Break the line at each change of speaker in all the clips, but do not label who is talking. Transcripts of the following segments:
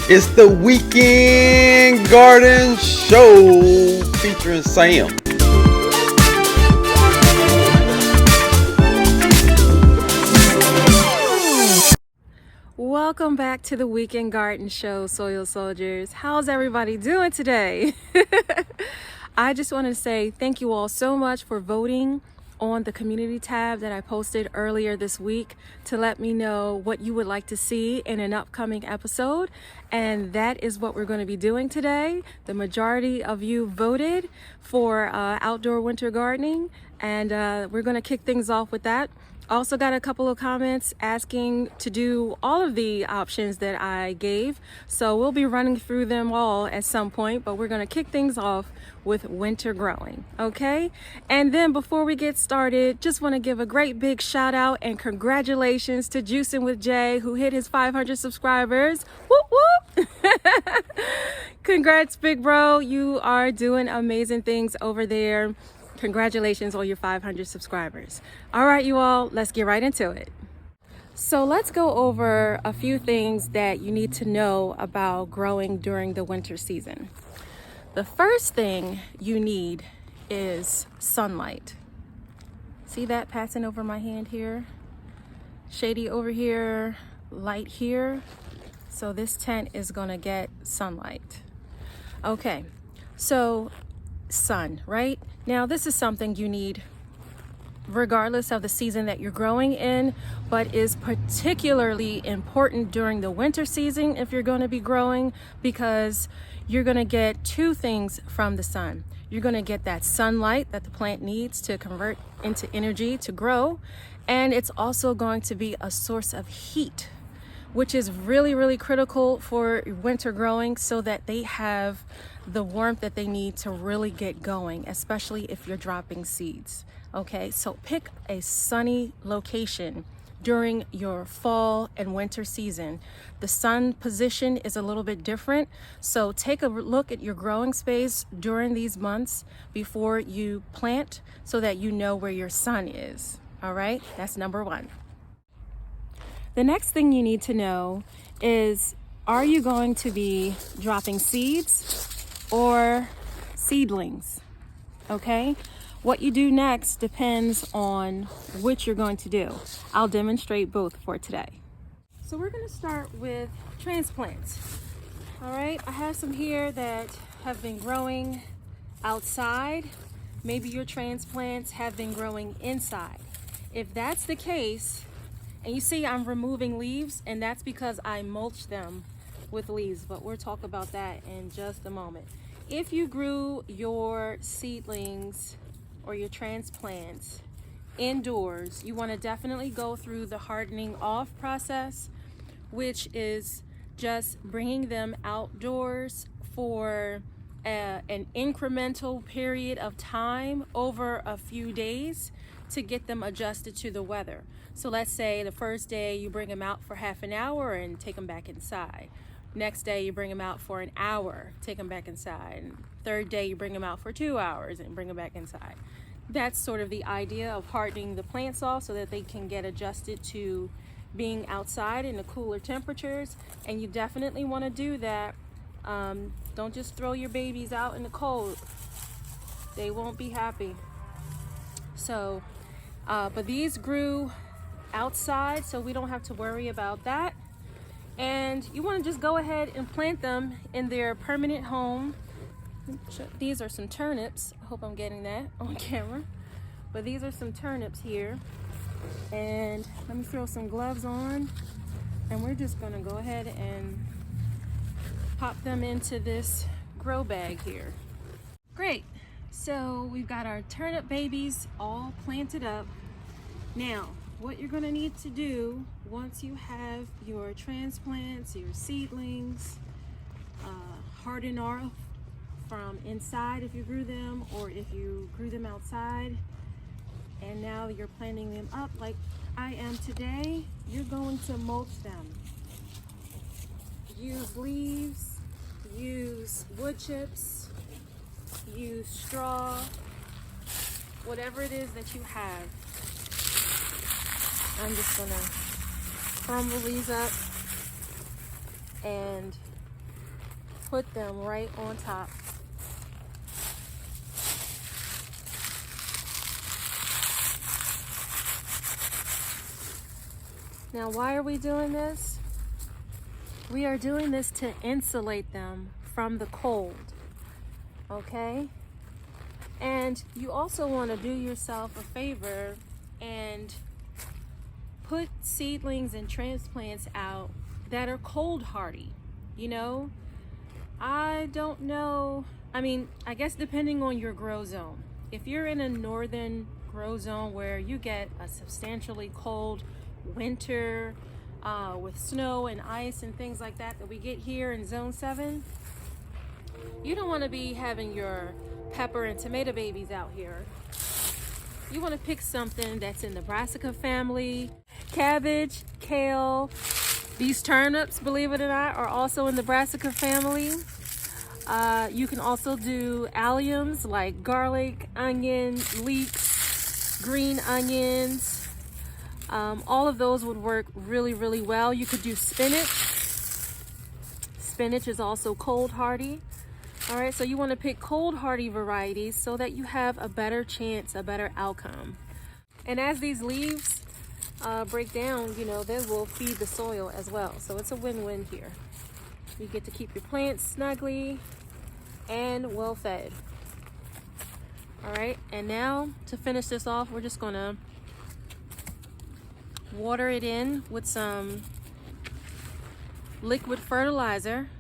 It's the Weekend Garden Show featuring Sam.
Welcome back to the Weekend Garden Show, Soil Soldiers. How's everybody doing today? I just want to say thank you all so much for voting on the community tab that I posted earlier this week to let me know what you would like to see in an upcoming episode. And that is what we're going to be doing today. The majority of you voted for outdoor winter gardening, and we're going to kick things off with that. Also got a couple of comments asking to do all of the options that I gave. So we'll be running through them all at some point, but we're going to kick things off with winter growing, okay? And then before we get started, just want to give a great big shout out and congratulations to Juicing with Jay, who hit his 500 subscribers. Whoop, whoop. Congrats, big bro. You are doing amazing things over there. Congratulations on your 500 subscribers. All right, you all, let's get right into it. So let's go over a few things that you need to know about growing during the winter season. The first thing you need is sunlight. See that passing over my hand here? Shady over here, light here. So this tent is gonna get sunlight. Okay, so sun, right? Now this is something you need regardless of the season that you're growing in, but is particularly important during the winter season if you're going to be growing, because you're going to get two things from the sun. You're going to get that sunlight that the plant needs to convert into energy to grow, and it's also going to be a source of heat, which is really, really critical for winter growing so that they have the warmth that they need to really get going, especially if you're dropping seeds. Okay, so pick a sunny location during your fall and winter season. The sun position is a little bit different, so take a look at your growing space during these months before you plant so that you know where your sun is. All right, that's number one. The next thing you need to know is, are you going to be dropping seeds or seedlings? Okay, what you do next depends on which you're going to do. I'll demonstrate both for today. So we're going to start with transplants. All right, I have some here that have been growing outside. Maybe your transplants have been growing inside. If that's the case, and you see I'm removing leaves, and that's because I mulch them with leaves, but we'll talk about that in just a moment. If you grew your seedlings or your transplants indoors, you want to definitely go through the hardening off process, which is just bringing them outdoors for an incremental period of time over a few days to get them adjusted to the weather. So let's say the first day you bring them out for half an hour and take them back inside. Next day you bring them out for an hour, take them back inside. And third day you bring them out for 2 hours and bring them back inside. That's sort of the idea of hardening the plants off so that they can get adjusted to being outside in the cooler temperatures. And you definitely want to do that. Don't just throw your babies out in the cold. They won't be happy. So, but these grew outside, so we don't have to worry about that. And you want to just go ahead and plant them in their permanent home. These are some turnips. I hope I'm getting that on camera. But these are some turnips here. And let me throw some gloves on. And we're just going to go ahead and pop them into this grow bag here. Great. So we've got our turnip babies all planted up. Now, what you're going to need to do once you have your transplants, your seedlings, hardened off from inside if you grew them, or if you grew them outside and now you're planting them up like I am today, you're going to mulch them. Use leaves, use wood chips, use straw, whatever it is that you have. I'm just gonna crumble these up and put them right on top. Now, why are we doing this? We are doing this to insulate them from the cold, okay? And you also want to do yourself a favor and put seedlings and transplants out that are cold hardy. You know, I don't know. I mean, I guess depending on your grow zone. If you're in a northern grow zone where you get a substantially cold winter with snow and ice and things like that we get here in zone 7, you don't want to be having your pepper and tomato babies out here. You want to pick something that's in the brassica family. Cabbage, kale, these turnips, believe it or not, are also in the brassica family. You can also do alliums like garlic, onion, leeks, green onions. All of those would work really, really well. You could do spinach. Spinach is also cold hardy. All right, so you want to pick cold hardy varieties so that you have a better chance, a better outcome. And as these leaves break down, you know, they will feed the soil as well. So it's a win-win here. You get to keep your plants snugly and well fed. All right, and now to finish this off, we're just gonna water it in with some liquid fertilizer,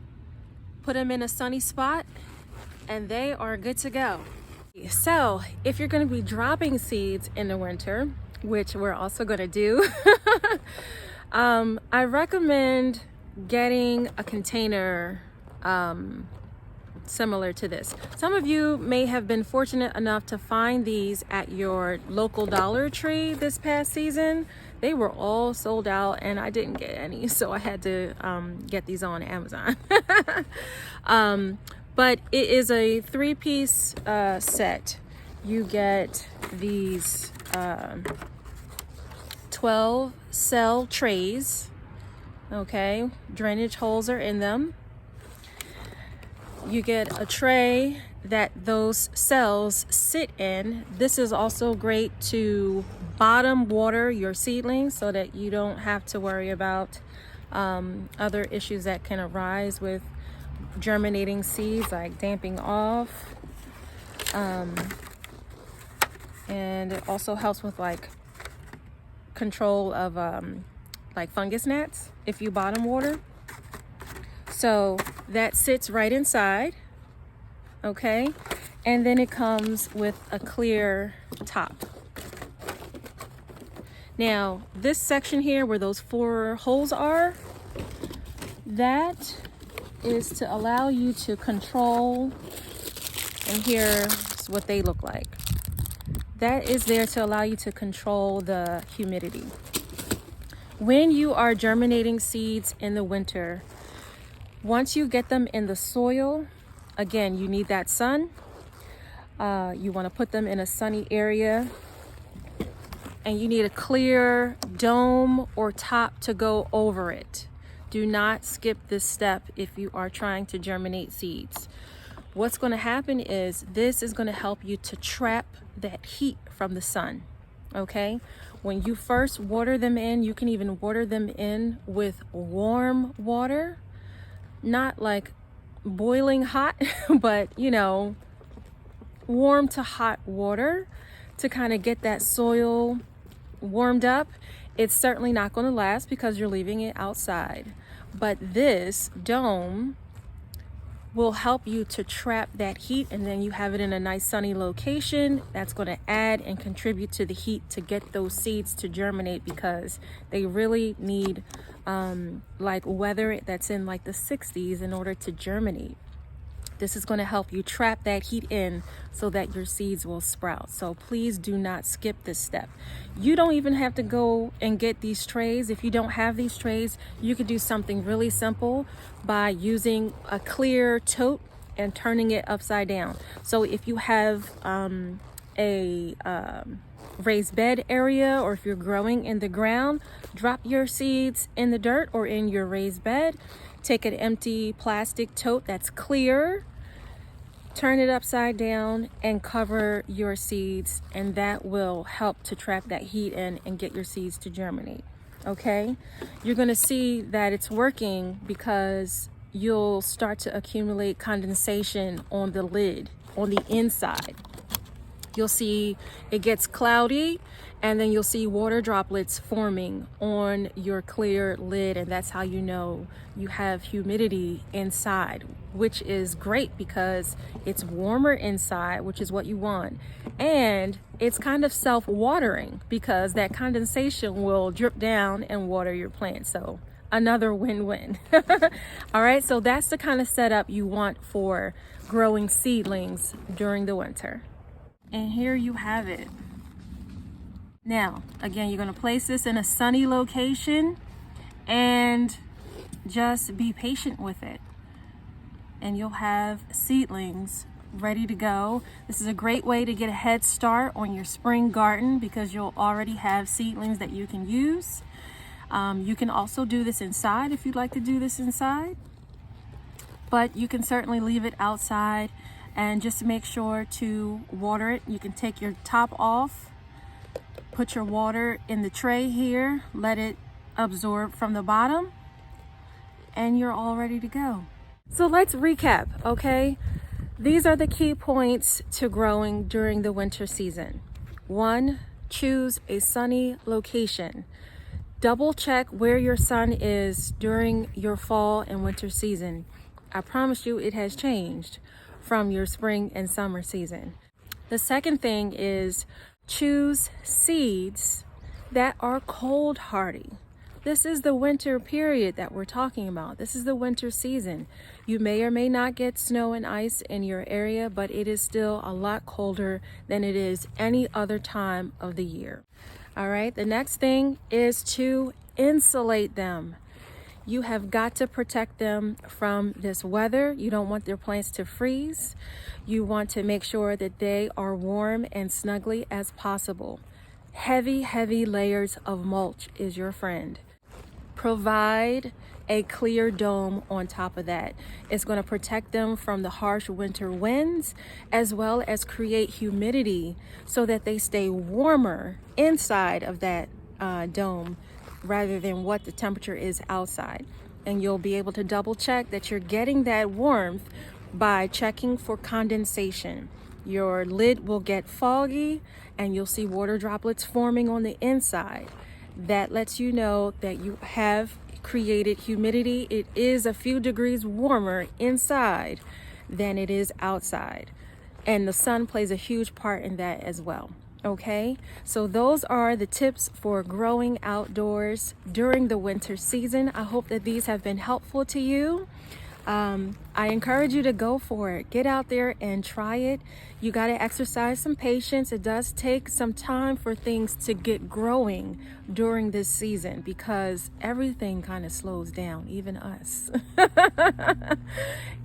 put them in a sunny spot, and they are good to go. So if you're going to be dropping seeds in the winter, which we're also going to do, I recommend getting a container similar to this. Some of you may have been fortunate enough to find these at your local Dollar Tree this past season. They were all sold out and I didn't get any, so I had to get these on Amazon. But it is a 3-piece set. You get these 12 cell trays, okay? Drainage holes are in them. You get a tray that those cells sit in. This is also great to bottom water your seedlings so that you don't have to worry about other issues that can arise with germinating seeds, like damping off. And it also helps with like control of like fungus gnats if you bottom water. So that sits right inside, okay? And then it comes with a clear top. Now, this section here where those 4 holes are, that is to allow you to control, and here's what they look like. That is there to allow you to control the humidity. When you are germinating seeds in the winter, once you get them in the soil, again, you need that sun. You want to put them in a sunny area, and you need a clear dome or top to go over it. Do not skip this step if you are trying to germinate seeds. What's going to happen is this is going to help you to trap that heat from the sun, okay? When you first water them in, you can even water them in with warm water, not like boiling hot, but you know, warm to hot water to kind of get that soil warmed up. It's certainly not going to last because you're leaving it outside, but this dome will help you to trap that heat, and then you have it in a nice sunny location. That's going to add and contribute to the heat to get those seeds to germinate, because they really need like weather that's in like the 60s in order to germinate. This is going to help you trap that heat in so that your seeds will sprout. So please do not skip this step. You don't even have to go and get these trays. If you don't have these trays, you could do something really simple by using a clear tote and turning it upside down. So if you have a raised bed area, or if you're growing in the ground, drop your seeds in the dirt or in your raised bed. take an empty plastic tote that's clear, turn it upside down and cover your seeds, and that will help to trap that heat in and get your seeds to germinate. Okay, you're going to see that it's working because you'll start to accumulate condensation on the lid, on the inside. You'll see it gets cloudy, and then you'll see water droplets forming on your clear lid, and that's how you know you have humidity inside, which is great because it's warmer inside, which is what you want, and it's kind of self-watering because that condensation will drip down and water your plant. So another win-win. All right, so that's the kind of setup you want for growing seedlings during the winter. And here you have it. Now, again, you're going to place this in a sunny location and just be patient with it. And you'll have seedlings ready to go. This is a great way to get a head start on your spring garden because you'll already have seedlings that you can use. You can also do this inside if you'd like to do this inside, but you can certainly leave it outside. And just make sure to water it. You can take your top off, put your water in the tray here, let it absorb from the bottom, and you're all ready to go. So let's recap, okay? These are the key points to growing during the winter season. 1, choose a sunny location. Double check where your sun is during your fall and winter season. I promise you it has changed from your spring and summer season. The second thing is choose seeds that are cold hardy. This is the winter period that we're talking about. This is the winter season. You may or may not get snow and ice in your area, but it is still a lot colder than it is any other time of the year. All right, the next thing is to insulate them. You have got to protect them from this weather. You don't want their plants to freeze. You want to make sure that they are warm and snugly as possible. Heavy layers of mulch is your friend. Provide a clear dome on top of that. It's going to protect them from the harsh winter winds, as well as create humidity so that they stay warmer inside of that dome rather than what the temperature is outside. And you'll be able to double check that you're getting that warmth by checking for condensation. Your lid will get foggy and you'll see water droplets forming on the inside. That lets you know that you have created humidity. It is a few degrees warmer inside than it is outside. And the sun plays a huge part in that as well. Okay, so those are the tips for growing outdoors during the winter season. I hope that these have been helpful to you. I encourage you to go for it. Get out there and try it. You got to exercise some patience. It does take some time for things to get growing during this season because everything kind of slows down, even us.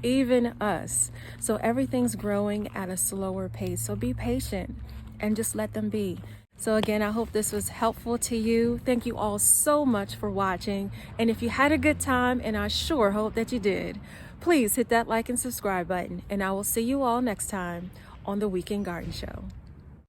Even us. So everything's growing at a slower pace. So be patient and just let them be. So again, I hope this was helpful to you. Thank you all so much for watching. And if you had a good time, and I sure hope that you did, please hit that like and subscribe button. And I will see you all next time on the Weekend Garden Show.